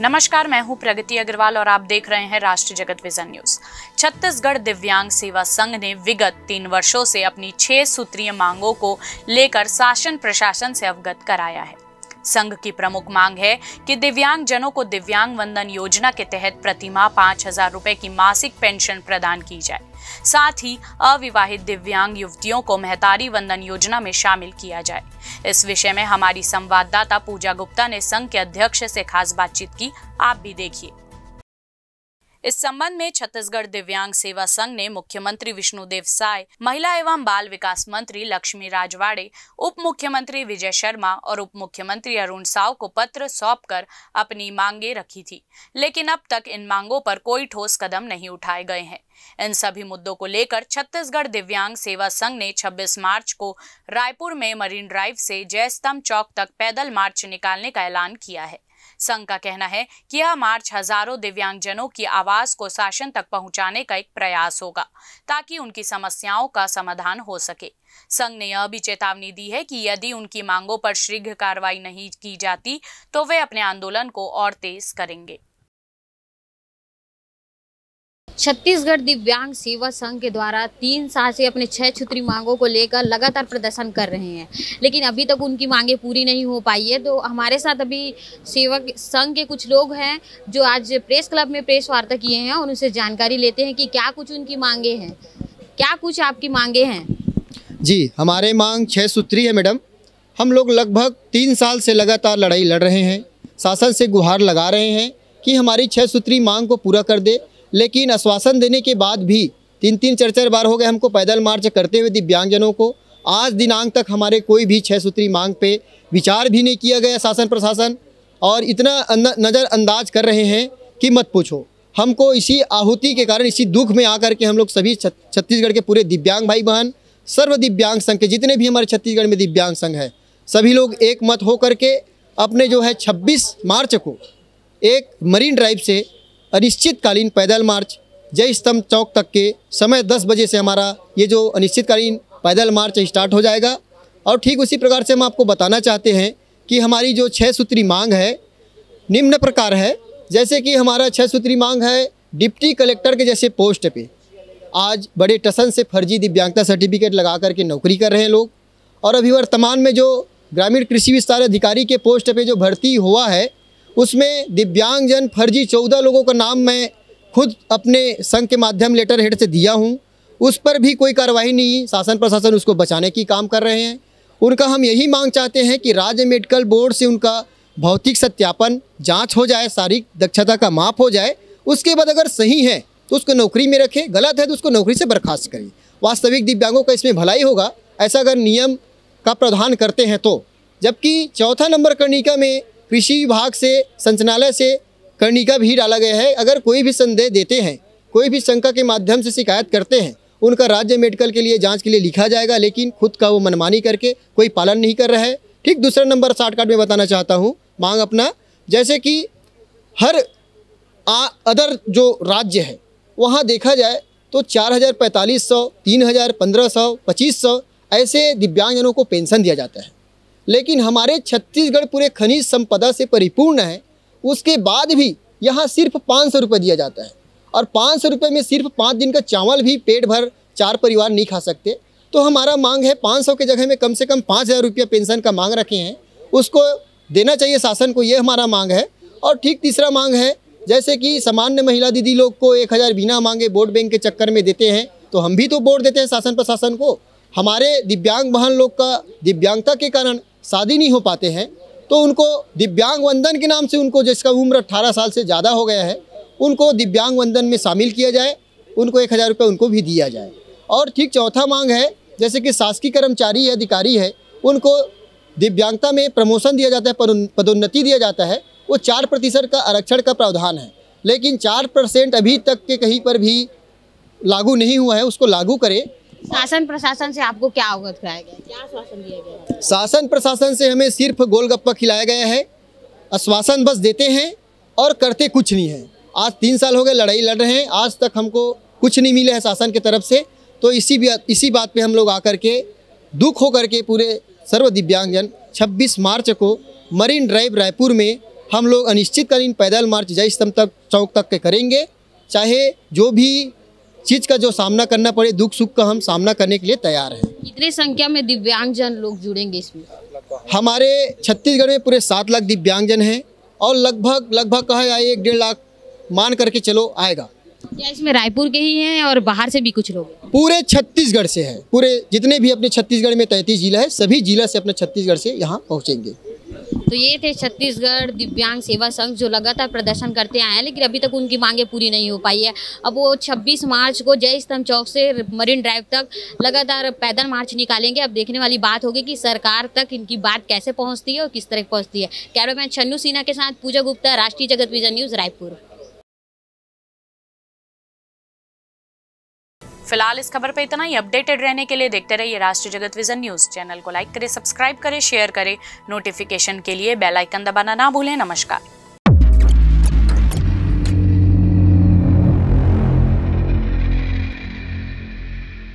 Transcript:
नमस्कार, मैं हूं प्रगति अग्रवाल और आप देख रहे हैं राष्ट्रीय जगत विजन न्यूज। छत्तीसगढ़ दिव्यांग सेवा संघ ने विगत 3 वर्षों से अपनी 6 सूत्रीय मांगों को लेकर शासन प्रशासन से अवगत कराया है। संघ की प्रमुख मांग है कि दिव्यांग जनों को दिव्यांग वंदन योजना के तहत प्रतिमाह 5,000 रुपए की मासिक पेंशन प्रदान की जाए। साथ ही अविवाहित दिव्यांग युवतियों को महतारी वंदन योजना में शामिल किया जाए। इस विषय में हमारी संवाददाता पूजा गुप्ता ने संघ के अध्यक्ष से खास बातचीत की, आप भी देखिए। इस संबंध में छत्तीसगढ़ दिव्यांग सेवा संघ ने मुख्यमंत्री विष्णुदेव साय, महिला एवं बाल विकास मंत्री लक्ष्मी राजवाड़े, उप मुख्यमंत्री विजय शर्मा और उप मुख्यमंत्री अरुण साव को पत्र सौंपकर अपनी मांगे रखी थी, लेकिन अब तक इन मांगों पर कोई ठोस कदम नहीं उठाए गए हैं। इन सभी मुद्दों को लेकर छत्तीसगढ़ दिव्यांग सेवा संघ ने 26 मार्च को रायपुर में मरीन ड्राइव से जय स्तंभ चौक तक पैदल मार्च निकालने का ऐलान किया है। संघ का कहना है कि यह मार्च हजारों दिव्यांगजनों की आवाज को शासन तक पहुंचाने का एक प्रयास होगा, ताकि उनकी समस्याओं का समाधान हो सके। संघ ने यह भी चेतावनी दी है कि यदि उनकी मांगों पर शीघ्र कार्रवाई नहीं की जाती तो वे अपने आंदोलन को और तेज करेंगे। छत्तीसगढ़ दिव्यांग सेवा संघ के द्वारा 3 साल से अपने 6 सूत्री मांगों को लेकर लगातार प्रदर्शन कर रहे हैं, लेकिन अभी तक उनकी मांगे पूरी नहीं हो पाई है। तो हमारे साथ अभी सेवक संघ के कुछ लोग हैं जो आज प्रेस क्लब में प्रेस वार्ता किए हैं और उनसे जानकारी लेते हैं कि क्या कुछ उनकी मांगे हैं। क्या कुछ आपकी मांगे हैं? जी, हमारे मांग 6 सूत्री है मैडम। हम लोग लगभग 3 साल से लगातार लड़ाई लड़ रहे हैं, शासन से गुहार लगा रहे हैं कि हमारी 6 सूत्री मांग को पूरा कर दे, लेकिन आश्वासन देने के बाद भी 3-3 4-4 बार हो गए हमको पैदल मार्च करते हुए दिव्यांगजनों को। आज दिनांक तक हमारे कोई भी 6 सूत्री मांग पे विचार भी नहीं किया गया शासन प्रशासन, और इतना नज़रअंदाज कर रहे हैं कि मत पूछो। हमको इसी आहुति के कारण, इसी दुख में आकर के हम लोग सभी छत्तीसगढ़ के पूरे दिव्यांग भाई बहन, सर्व दिव्यांग संघ के जितने भी हमारे छत्तीसगढ़ में दिव्यांग संघ है, सभी लोग एक मत हो करके अपने जो है 26 मार्च को एक मरीन ड्राइव से अनिश्चितकालीन पैदल मार्च जय स्तंभ चौक तक के समय 10 बजे से हमारा ये जो अनिश्चितकालीन पैदल मार्च स्टार्ट हो जाएगा। और ठीक उसी प्रकार से हम आपको बताना चाहते हैं कि हमारी जो 6 सूत्री मांग है निम्न प्रकार है। जैसे कि हमारा 6 सूत्री मांग है, डिप्टी कलेक्टर के जैसे पोस्ट पे आज बड़े टसन से फर्जी दिव्यांगता सर्टिफिकेट लगा करके नौकरी कर रहे हैं लोग। और अभी वर्तमान में जो ग्रामीण कृषि विस्तार अधिकारी के पोस्ट पे जो भर्ती हुआ है, उसमें दिव्यांगजन फर्जी 14 लोगों का नाम मैं खुद अपने संघ के माध्यम लेटर हेड से दिया हूं। उस पर भी कोई कार्रवाई नहीं, शासन प्रशासन उसको बचाने की काम कर रहे हैं। उनका हम यही मांग चाहते हैं कि राज्य मेडिकल बोर्ड से उनका भौतिक सत्यापन जांच हो जाए, शारीरिक दक्षता का माप हो जाए। उसके बाद अगर सही है तो उसको नौकरी में रखें, गलत है तो उसको नौकरी से बर्खास्त करें। वास्तविक दिव्यांगों का इसमें भलाई होगा ऐसा अगर नियम का प्रावधान करते हैं तो। जबकि 4 नंबर कर्णिका में कृषि विभाग से, संचालनालय से कर्णिका भी डाला गया है। अगर कोई भी संदेह देते हैं, कोई भी शंका के माध्यम से शिकायत करते हैं, उनका राज्य मेडिकल के लिए जांच के लिए लिखा जाएगा, लेकिन खुद का वो मनमानी करके कोई पालन नहीं कर रहा है। ठीक दूसरा नंबर शॉर्टकट में बताना चाहता हूँ मांग अपना, जैसे कि हर अदर जो राज्य है वहाँ देखा जाए तो 4,000, 4,500, 3,000, 1,500, 2,500 ऐसे दिव्यांगजनों को पेंशन दिया जाता है। लेकिन हमारे छत्तीसगढ़ पूरे खनिज संपदा से परिपूर्ण है, उसके बाद भी यहाँ सिर्फ 500 रुपये दिया जाता है। और 500 रुपये में सिर्फ 5 दिन का चावल भी पेट भर 4 परिवार नहीं खा सकते। तो हमारा मांग है 500 के जगह में कम से कम 5,000 रुपये पेंशन का मांग रखे हैं, उसको देना चाहिए शासन को, ये हमारा मांग है। और ठीक तीसरा मांग है, जैसे कि सामान्य महिला दीदी लोग को 1,000 बिना मांगे वोट बैंक के चक्कर में देते हैं, तो हम भी तो वोट देते हैं शासन प्रशासन को। हमारे दिव्यांग बहन लोग का दिव्यांगता के कारण शादी नहीं हो पाते हैं, तो उनको दिव्यांग वंदन के नाम से, उनको जिसका उम्र 18 साल से ज़्यादा हो गया है, उनको दिव्यांग वंदन में शामिल किया जाए, उनको 1,000 रुपये उनको भी दिया जाए। और ठीक चौथा मांग है, जैसे कि शासकीय कर्मचारी है, अधिकारी है, उनको दिव्यांगता में प्रमोशन दिया जाता है, पदोन्नति दिया जाता है, वो 4% का आरक्षण का प्रावधान है, लेकिन 4% अभी तक के कहीं पर भी लागू नहीं हुआ है, उसको लागू करें। शासन प्रशासन से आपको क्या अवगत कराया गया, क्या आश्वासन दिया गया? शासन प्रशासन से हमें सिर्फ गोलगप्पा खिलाया गया है, आश्वासन बस देते हैं और करते कुछ नहीं है। आज 3 साल हो गए लड़ाई लड़ रहे हैं, आज तक हमको कुछ नहीं मिला है शासन की तरफ से। तो इसी बात पे हम लोग आकर के दुख हो करके पूरे सर्व दिव्यांगजन 26 मार्च को मरीन ड्राइव रायपुर में हम लोग अनिश्चितकालीन पैदल मार्च जय स्तंभ तक चौक तक के करेंगे, चाहे जो भी चीज़ का जो सामना करना पड़े, दुख सुख का हम सामना करने के लिए तैयार हैं। कितनी संख्या में दिव्यांगजन लोग जुड़ेंगे इसमें? हमारे छत्तीसगढ़ में पूरे 7 लाख दिव्यांगजन हैं और लगभग कहा जाए 1-1.5 लाख मान करके चलो आएगा। क्या इसमें रायपुर के ही हैं और बाहर से भी कुछ लोग हैं? पूरे छत्तीसगढ़ से है, पूरे जितने भी अपने छत्तीसगढ़ में 33 जिला है, सभी जिला से अपने छत्तीसगढ़ से यहाँ पहुँचेंगे। तो ये थे छत्तीसगढ़ दिव्यांग सेवा संघ जो लगातार प्रदर्शन करते आए हैं, लेकिन अभी तक उनकी मांगे पूरी नहीं हो पाई है। अब वो 26 मार्च को जय स्तंभ चौक से मरीन ड्राइव तक लगातार पैदल मार्च निकालेंगे। अब देखने वाली बात होगी कि सरकार तक इनकी बात कैसे पहुंचती है और किस तरह पहुंचती है। कैमरामैन छन्नू सिन्हा के साथ पूजा गुप्ता, राष्ट्रीय जगत विजन न्यूज़, रायपुर। फिलहाल इस खबर पे इतना ही। अपडेटेड रहने के लिए देखते रहिए राष्ट्रीय जगत विजन न्यूज़। चैनल को लाइक करें, सब्सक्राइब करें, शेयर करें। नोटिफिकेशन के लिए बेल आइकन दबाना ना भूलें। नमस्कार।